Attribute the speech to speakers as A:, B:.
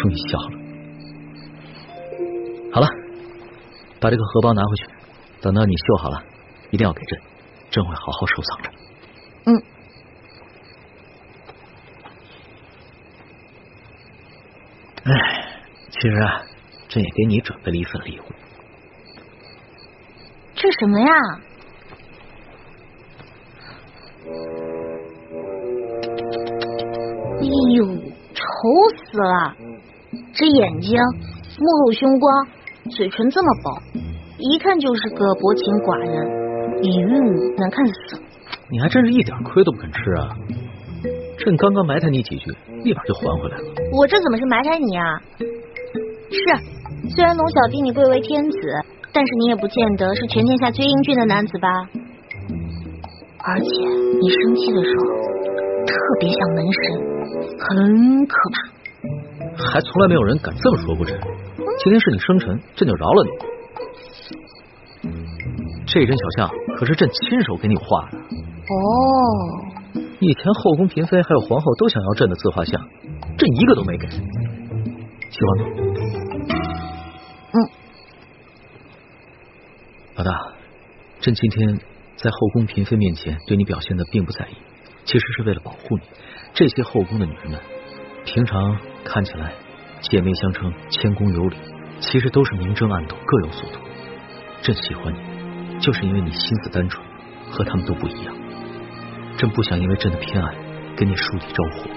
A: 终于笑了。好了，把这个荷包拿回去，等到你绣好了，一定要给朕，朕会好好收藏着。其实啊，朕也给你准备了一份礼物。
B: 这什么呀？哎呦，丑死了！这眼睛，目露凶光，嘴唇这么薄，一看就是个薄情寡人。难看死了！
A: 你还真是一点亏都不肯吃啊！朕刚刚埋汰你几句，立马就还回来了。
B: 我这怎么是埋汰你啊？是，虽然龙小弟你贵为天子，但是你也不见得是全天下最英俊的男子吧？而且你生气的时候特别像门神，很可怕。
A: 还从来没有人敢这么说过朕。今天是你生辰，朕就饶了你。这针小象可是朕亲手给你画的。
B: 哦，
A: 以前后宫嫔妃还有皇后都想要朕的自画像，朕一个都没给。喜欢吗？老大，朕今天在后宫嫔妃面前对你表现的并不在意，其实是为了保护你。这些后宫的女人们平常看起来姐妹相称，谦恭有礼，其实都是明争暗斗，各有所图。朕喜欢你，就是因为你心思单纯，和他们都不一样。朕不想因为朕的偏爱跟你树敌招火。